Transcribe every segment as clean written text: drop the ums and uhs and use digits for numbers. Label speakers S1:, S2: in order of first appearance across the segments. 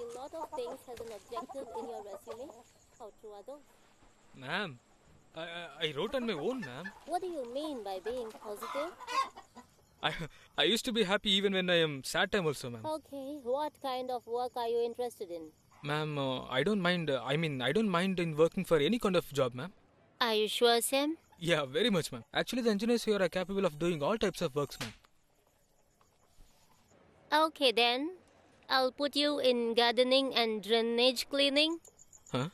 S1: a lot of things as an objective in your resume. How true are those?
S2: Ma'am, I wrote on my own, ma'am.
S1: What do you mean by being positive?
S2: I used to be happy even when I am sad time also, ma'am.
S1: Okay, what kind of work are you interested in?
S2: Ma'am, I don't mind. I don't mind in working for any kind of job, ma'am.
S1: Are you sure, Sam?
S2: Yeah, very much, ma'am. Actually, the engineers here are capable of doing all types of works, ma'am.
S1: Okay then, I'll put you in gardening and drainage cleaning.
S2: Huh?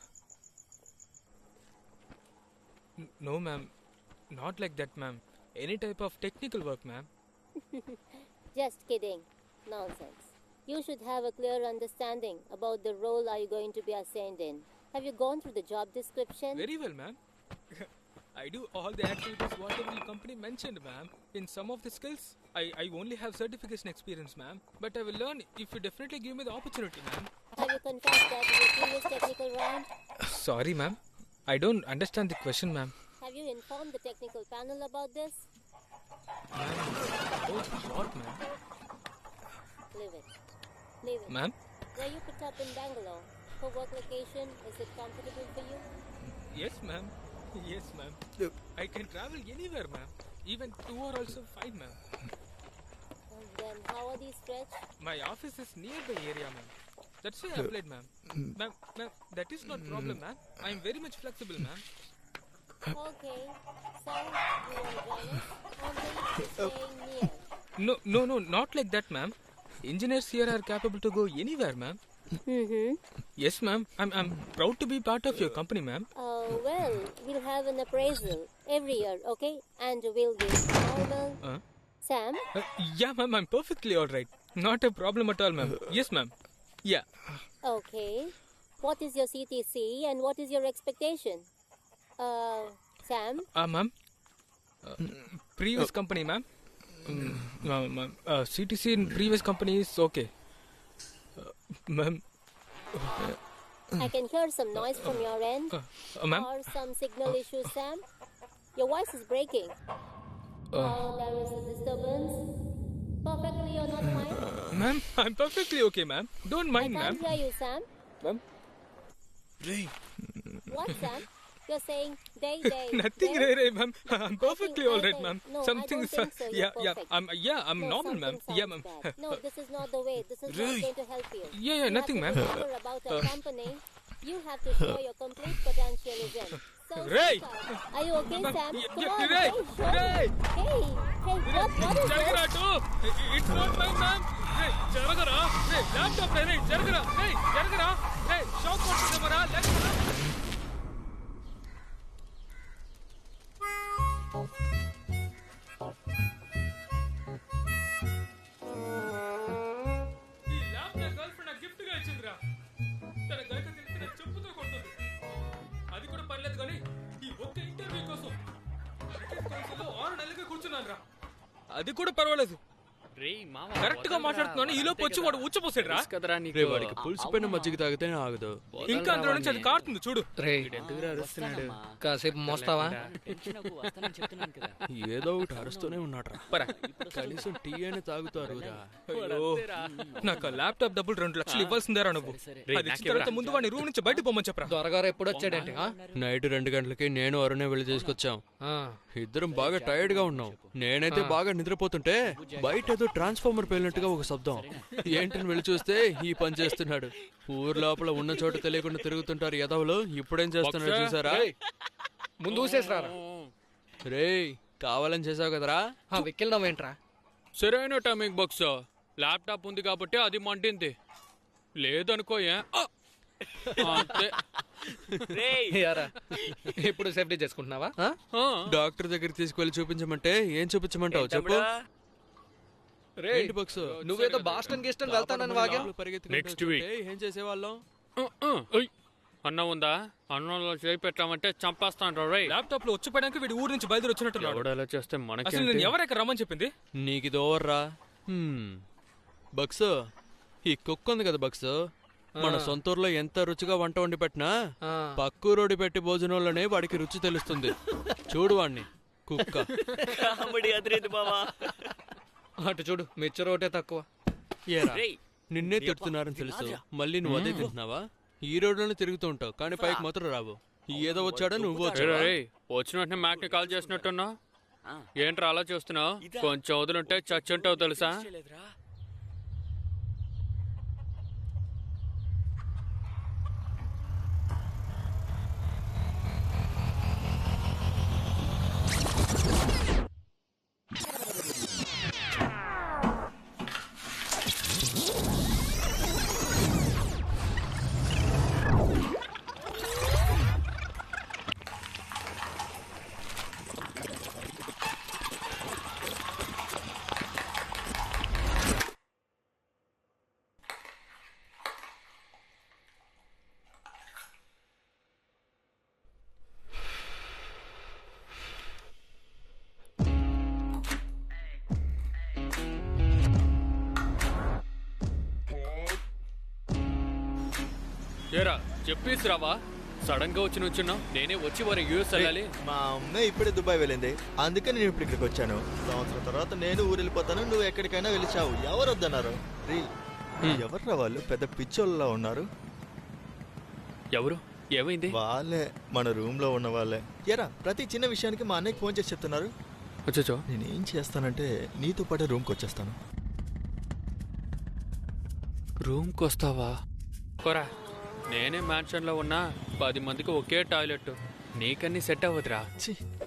S2: No, ma'am. Not like that, ma'am. Any type of technical work, ma'am.
S1: Just kidding. Nonsense. You should have a clear understanding about the role are you going to be assigned in. Have you gone through the job description?
S2: Very well, ma'am. I do all the activities whatever the company mentioned, ma'am. In some of the skills, I only have certification experience, ma'am. But I will learn if you definitely give me the opportunity, ma'am.
S1: Have you confessed that in your previous technical round?
S2: Sorry, ma'am. I don't understand the question, ma'am.
S1: Have you informed the technical panel about this?
S2: Oh, what, ma'am?
S1: Leave it. Leave it.
S2: Ma'am?
S1: Were you put up in Bangalore? For work location, is it comfortable for you?
S2: Yes, ma'am. Yes, ma'am. I can travel anywhere, ma'am. Even 2 are also fine, ma'am.
S1: And then how are these stretched?
S2: My office is nearby area, ma'am. That's why I applied, ma'am. Ma'am, that is not problem, ma'am. I am very much flexible, ma'am.
S1: Okay. So, you want to join us? Only staying near.
S2: No, not like that, ma'am. Engineers here are capable to go anywhere, ma'am.
S1: Mm-hmm.
S2: Yes, ma'am. I'm proud to be part of your company, ma'am.
S1: Well, we'll have an appraisal every year, okay? And we'll give normal. Sam?
S2: Yeah, ma'am. I'm perfectly all right. Not a problem at all, ma'am. Yes, ma'am. Yeah.
S1: Okay. What is your CTC and what is your expectation? Sam?
S2: Ma'am. Previous company, ma'am. Ma'am. CTC in previous company is okay. Ma'am.
S1: I can hear some noise from your end.
S2: Ma'am.
S1: Or some signal issues, Sam. Your voice is breaking. There is a disturbance. Perfectly or not fine?
S2: Ma'am, I'm perfectly okay, ma'am. Don't mind,
S1: I
S2: ma'am.
S1: can't hear you, Sam.
S2: Ma'am.
S1: What, Sam? You're saying day.
S2: Nothing, Ray, ma'am. I'm perfectly all right, ma'am.
S1: No,
S2: Something
S1: I don't think so. You're perfect.
S2: I'm
S1: No,
S2: normal, ma'am.
S1: something
S2: Yeah,
S1: sounds
S2: ma'am.
S1: bad. No, this is not the way. This is not going to help you.
S2: Yeah, nothing,
S1: You
S2: ma'am.
S1: have to remember about a company. You have to show your complete potentialism. So,
S2: Ray!
S1: are you okay, Sam? Come on,
S2: Ray!
S1: show me.
S2: Ray!
S1: Hey, what is this?
S2: It's not mine, ma'am. Hey, jaragara. Hey, laptop, Ray. Jaragara. Hey, jaragara. Hey, shock what mara. Jaragara. ఈ laptop girl friend నాకు gift గా ఇచ్చిందిరా. తన గైక తెలిసిన చెప్పుతో కొడుతుంది. అది కూడా పర్లేదు కానీ ఈ ఒక్క ఇంటర్వ్యూ కోసం బ్రిటిష్ కౌన్సిల్లో 6 నెలలుగా కూర్చున్నాను రా. అది కూడా పర్వాలేదు. కరెక్ట్ గా మాట్లాడుతున్నాను ఈ లోపు వచ్చి వాడు ఉచ్చపోసాడు రా.
S3: వాడికి పులిసిపోయిన మజ్జిగ తాగితేనే ఆగదు.
S2: ఇంకా అందులో నుంచి అది కారుతుంది చూడు.
S4: కాసేపు మోస్తావా?
S3: ఏదో ఒకటి అరుస్తూనే ఉన్నాడు. కనీసం టీ అయినా తాగుతారు.
S2: నాకు ల్యాప్టాప్ డబ్బులు 2 లక్షలు ఇవ్వాల్సిందేరా నువ్వు. అది ఇచ్చిన తర్వాత ముందు వాడిని రూమ్ నుంచి బయట పొమ్మని చెప్పరా.
S4: దొరగారు ఎప్పుడు వచ్చాడంటే
S3: నైట్ 2 గంటలకి నేను అరుణే వెళ్ళి తీసుకొచ్చాం. ఇద్దరం బాగా టైర్డ్ గా ఉన్నాం. నేనైతే బాగా నిద్రపోతుంటే బయట ఏదో ట్రాన్స్ఫార్మర్ పేలినట్టుగా ఒక శబ్దం. ఏంటని వెళ్ళి చూస్తే ఈ పని చేస్తున్నాడు. ఊరు లోపల ఉన్న చోట తెలియకుండా తిరుగుతుంటారు యదవులు. ఇప్పుడేం చేస్తున్నాడు చూసారా?
S4: ముందు ఊసేసరా.
S3: రేయ్, కావాలని చేసావు కదరా.
S4: వెక్కిల్దాం ఏంట్రా?
S3: సరైన టైమింగ్ బాక్స్. ల్యాప్టాప్ ఉంది కాబట్టి అది మంటింది. లేదనుకో
S4: ఇప్పుడు సేఫ్టీ చేసుకుంటున్నావా?
S3: డాక్టర్ దగ్గరికి తీసుకువెళ్ళి చూపించమంటే ఏం చూపించమంటావు చెప్పు.
S4: నువ్వేదో బాస్టన్ గీస్టన్ వెళ్తానని వాగా.
S3: నెక్స్ట్ వీక్ ఏం చేసేవాళ్ళం?
S5: అన్నం ఉందా? అన్నంలో చేయి పెట్టామంటే చంపేస్తాను.
S2: ల్యాప్టాప్ లో వచ్చిపోయాక వీడి ఊరు నుంచి బయలుదేరి వచ్చినట్టున్నాడు.
S5: చేస్తే మనకి
S2: అసలు నేను ఎవరైనా రమ్మని చెప్పింది?
S3: నీకు ఇది ఓవర్రా. బక్స్, ఈ కుక్క ఉంది కదా బక్స్, మన సొంతూరులో ఎంత రుచిగా వంట వండి పెట్టినా పక్కూరోడి పెట్టి భోజనంలోనే వాడికి రుచి తెలుస్తుంది. చూడు వాడిని, కుక్క.
S4: అటు చూడు, మిచ్చర్ ఒకటే తక్కువ.
S3: నిన్నే తిడుతున్నారని తెలుసు మళ్ళీ నువ్వు అదే తింటున్నావా? ఈ రోడ్లోనే తిరుగుతూ ఉంటావు కానీ పైకి మాత్రం రావు. ఏదో వచ్చాడో నువ్వు వచ్చావా?
S5: వచ్చిన వెంటనే మ్యాక్ని కాల్ చేసినట్టున్నా. ఏంట్రా అలా చూస్తున్నావు? కొంచెం వదులుంటే చచ్చుంటావు తెలుసా? ఏరా చెప్పేసి రావా? సడన్ గా వచ్చి నుంచున్నావు. నేనే వచ్చి వారి యూఎస్ వెళ్ళాలి.
S6: మా అమ్మ ఇప్పుడే దుబాయ్ వెళ్ళింది, అందుకే నేను ఇప్పుడు ఇక్కడికి వచ్చాను. సంవత్సరం తర్వాత నేను ఊరు వెళ్ళిపోతాను, నువ్వు ఎక్కడికైనా వెళ్ళిచావు. ఎవరు వద్దన్నారు? ఎవర్రా వాళ్ళు? పెద్ద పిచ్చోళ్ళలా ఉన్నారు.
S5: ఎవరు? ఏమైంది?
S6: వాళ్ళే, మన రూమ్ లో ఉన్న వాళ్ళే. ఎరా ప్రతి చిన్న విషయానికి మా అన్నయ్యకి ఫోన్ చేసి చెప్తున్నారు.
S5: వచ్చో
S6: నేనేం చేస్తానంటే నీతో పాటే రూమ్కి వచ్చేస్తాను.
S5: రూమ్కి వస్తావా? కోరా, నేనే మ్యాన్షన్ లో ఉన్నా 10 మందికి ఒకే టాయిలెట్. నీకన్నీ సెట్ అవ్వదురా.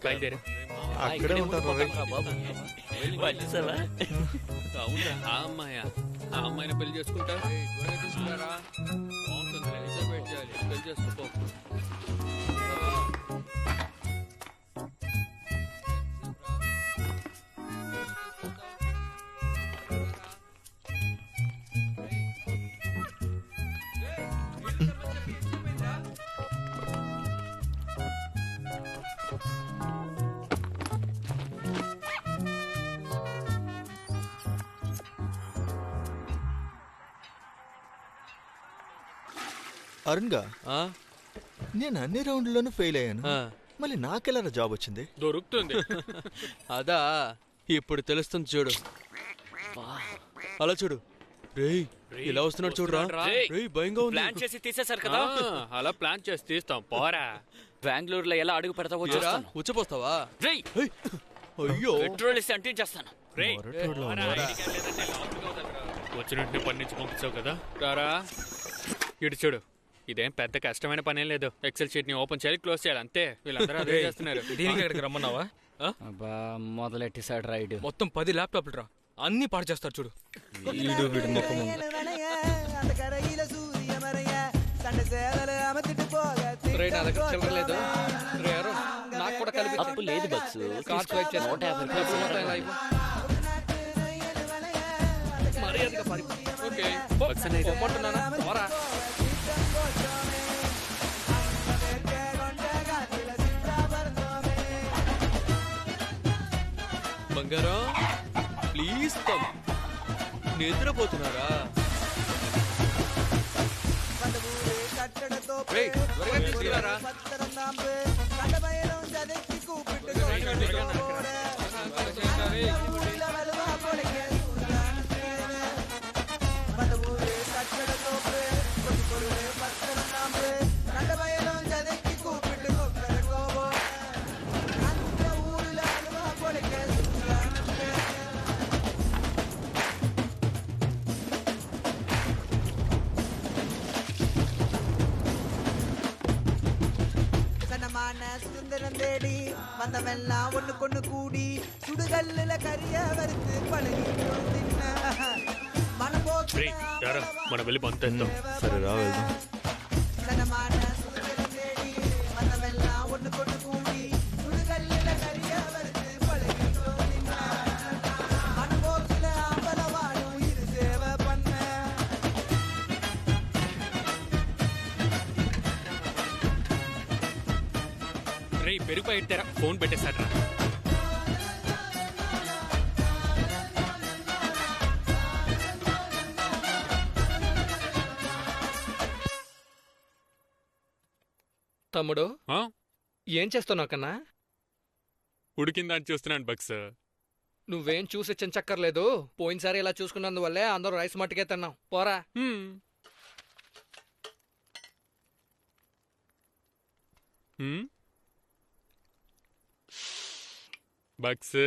S5: బయలుదేరు.
S6: అక్కడే ఉంటారు.
S5: అవునా? ఆ అమ్మాయా? ఆ అమ్మాయిని పెళ్లి చేసుకుంటా? పెళ్లి చేసుకో.
S6: అరుణ్ గా,
S3: ఆ?
S6: నేను అన్ని రౌండ్లోనూ ఫెయిల్ అయ్యాను.
S3: ఆ.
S6: మళ్ళీ నాకెలా జాబ్ వచ్చింది?
S5: దొరుకుతుంది.
S3: అదా ఇప్పుడు తెలుస్తుంది చూడు. అలా చూడు. రేయ్ ఇలా వస్తున్నాడు చూడరా. రేయ్ భయంగా ఉంది.
S7: ప్లాన్ చేసి తీసేశారు కదా.
S5: అలా ప్లాన్ చేసి తీస్తాం. పోరా.
S7: బెంగళూరులో ఎలా అడుగు పెడతావో చూస్తాను.
S3: ఉచ్చపోస్తావా?
S7: రేయ్,
S3: అయ్యో
S7: పెట్రోల్ ఇస్తే అంటించేస్తాను.
S5: రేయ్,
S6: మొరటోడ్లో
S5: పోరా.
S6: ఉన్నాడా?
S5: వచ్చినట్టు పని నుంచి పంపించావు కదా. రారా ఇటు చూడు. ఇదేం పెద్ద కష్టమైన పనేం లేదు. ఎక్సెల్ షీట్ ని ఓపెన్ చేయాలి, క్లోజ్ చేయాలి, అంతే. వీళ్ళందరూ అదే చేస్తున్నారు.
S4: దీనికి ఇక్కడికి రమ్మన్నావా?
S7: అబ్బా మొదలెట్టేసాడు రైడ్.
S4: మొత్తం 10 ల్యాప్టాప్లు రా, అన్ని పాడు చేస్తారు చూడు. వీడి ముఖం నా దగ్గర చిల్లర లేదు. రే అరుణ్, నాకు కూడా కలిపి
S7: అప్పు లేదు బక్స్.
S4: కార్డ్ స్వైప్ చేసి
S7: 150
S4: మర్యాదగా పారిపో.
S5: ఓకే, బక్స్ అనేది
S4: పొమ్మంటున్నానా? పోరా.
S3: బంగారం ప్లీజ్ కమ్. నిద్రపోతున్నారా?
S4: రేయ్, త్వరగా తీసుకురారా.
S8: சுந்தரம் தேடி வந்தவெல்லாம் ஒண்ணு கொண்டு கூடி சுடுகல்லுல கரிய வறுத்து பழகி மனம் போக்கு
S5: మనం వెళ్ళి బంత్ వేద్దాం.
S6: సరే రా వెళ్దాం.
S8: சனமான சுந்தரம் தேடி வந்தவெல்லாம் ஒண்ணு கொண்டு கூடி சுடுகல்லுல கரிய வறுத்து பழகி மனம் போக்குல ஆம்பல வாழும் இரு சேவை பண்ண.
S5: రే పెరిగిపోయి ఇట్టారా, ఫోన్ పెట్టేశాడ్రా.
S4: తమ్ముడు
S5: ఆ?
S4: ఏం చేస్తున్నావు కన్నా?
S5: ఉడికిందని చూస్తున్నాను బక్స్.
S4: నువ్వేం చూసి చించక్కర్లేదు. పోయినసారి ఇలా చూసుకున్నందువల్లే అందరూ రైస్ మట్టుకే తిన్నాం. పోరా.
S5: బక్స్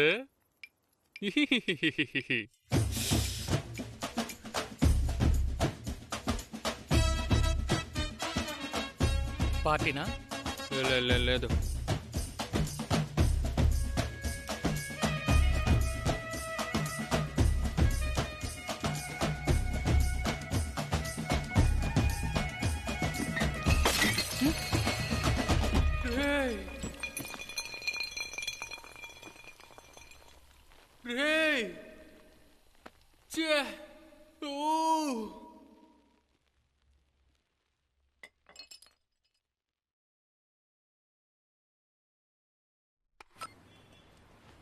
S7: పార్టీనా?
S5: లేదు.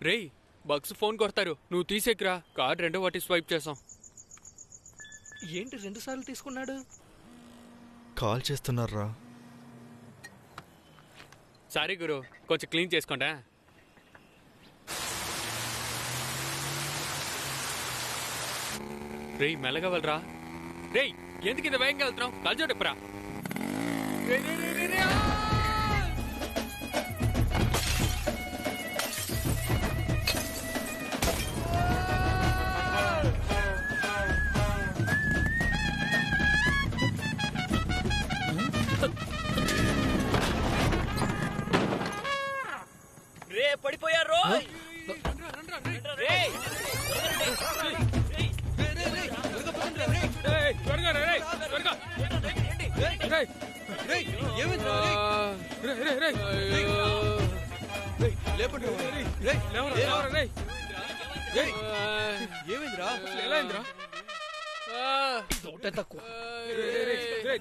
S5: రేయ్, బక్స్ ఫోన్ కొడతారు, నువ్వు తీసేకిరా. కార్డ్ 2వ వాటి స్వైప్ చేసాం.
S4: ఏంటి 2 సార్లు తీసుకున్నాడు?
S6: కాల్ చేస్తున్నారా?
S5: సారీ గురు, కొంచెం క్లీన్ చేసుకోండా. రేయ్ మెల్లగా వెళ్ళరా. రేయ్ ఎందుకు ఇంత వేగంగా వెళ్తున్నావు? కలచోటెప్పురా.
S7: రే పడిపోయారు.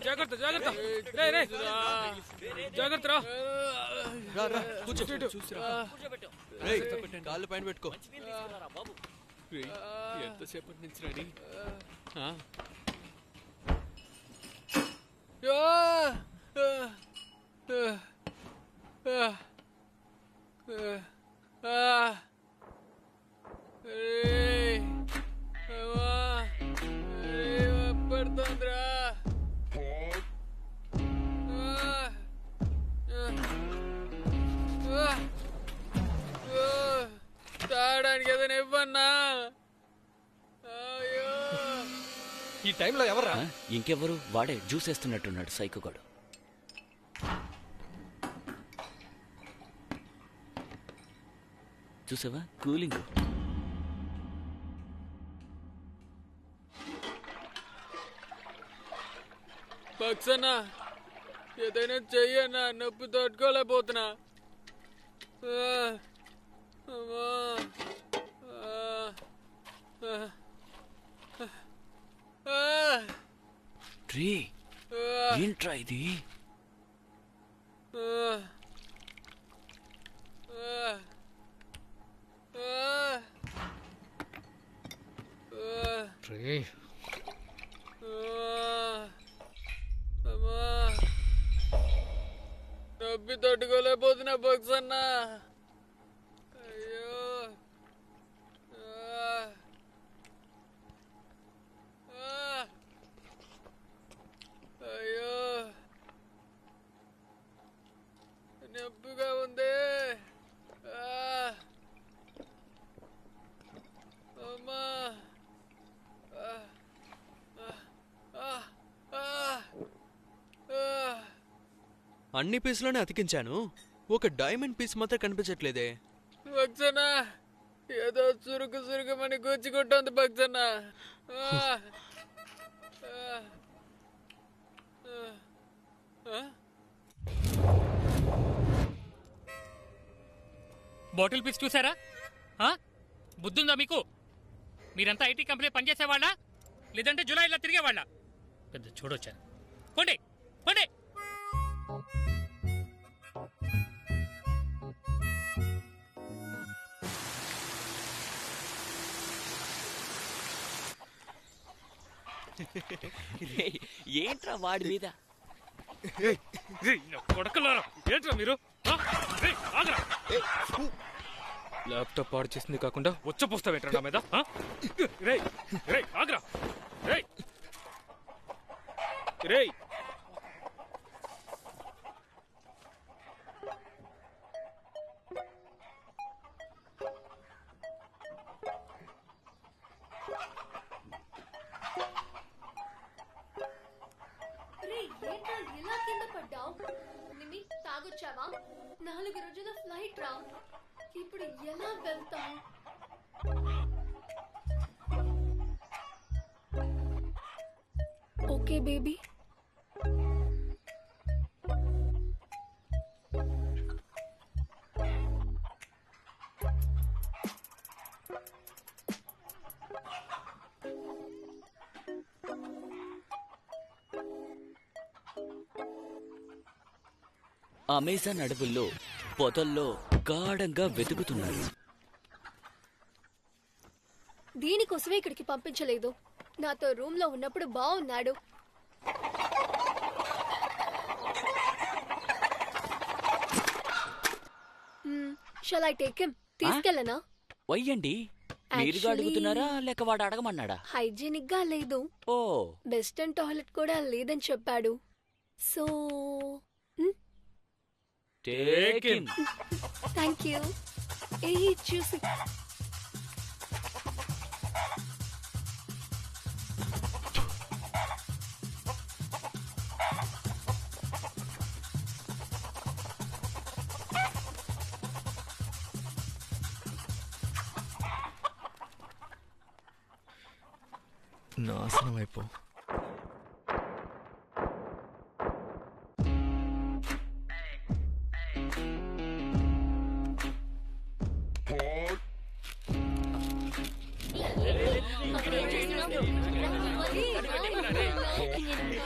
S2: జాగ్రత్త
S3: కాళ్ళు పైన పెట్టుకో.
S5: ఎంతసేపటి నుంచి రెడీ? పడుతుందిరా. తాగడానికి ఏదైనా ఇవ్వన్నా?
S4: ఈ టైంలో ఎవరా?
S7: ఇంకెవరు? వాడే జ్యూస్ వేస్తున్నట్టున్నాడు సైకోగాడు. చూసావా కూలింగ్.
S5: పక్సన్నా ఏదైనా చెయ్యన్నా, నొప్పి తట్టుకోలేకపోతున్నా.
S7: ఏంట్రా ఇది?
S5: నొప్పి తట్టుకోలేకపోతున్నా పక్సన్నా. అయ్యో అయ్యో నొప్పిగా ఉంది. అమ్మా
S3: అన్ని పీసులోనే అతికించాను, ఒక డైమండ్ పీస్ మాత్రం కనిపించట్లేదే.
S5: భక్సన్నా ఏదో చురుకుమని గుచ్చుకుంటుంది భక్సన్నా.
S9: బాటిల్ పీస్ చూసారా? బుద్ధుందా మీకు? మీరంతా ఐటీ కంపెనీ పనిచేసేవాళ్ళ, లేదంటే జూలైలో తిరిగేవాళ్ళ? పెద్ద చూడొచ్చాను. పోండి పోండి.
S7: ఏంట్రా వాడి మీద?
S9: కొడకలారా ఏంట్రా మీరు?
S2: ల్యాప్టాప్ పాడు చేసింది కాకుండా వచ్చపోస్తావేంట్రా నా మీద ఆ? రేయ్ రేయ్ ఆగ్రా రేయ్ రేయ్
S10: ఎలా కింద పడ్డావు? నిమి తాగొచ్చావా? 4 రోజుల ఫ్లైట్ రా. ఇప్పుడు ఎలా వెళ్తావు? Okay baby.
S7: అమెజాన్ అడవుల్లో పొదల్లో గాఢంగా వెతుకుతున్నారు.
S10: దీనికోసమే ఇక్కడికి పంపించలేదు. నాతో రూమ్ లో ఉన్నప్పుడు బాగున్నాడు. Shall I take him? తీసుకెళ్ళనా?
S7: వయ్యండి, మీరుగా అడుగుతున్నారా లేక వాడు అడగమన్నాడా?
S10: హైజీనిక్ గా లేదు.
S7: ఓ,
S10: వెస్టర్న్ టాయిలెట్ కూడా లేదని చెప్పాడు. So
S7: take him.
S10: Thank you. ఏ చూసి
S6: నాశనం అయిపో.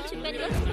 S1: చెప్పాను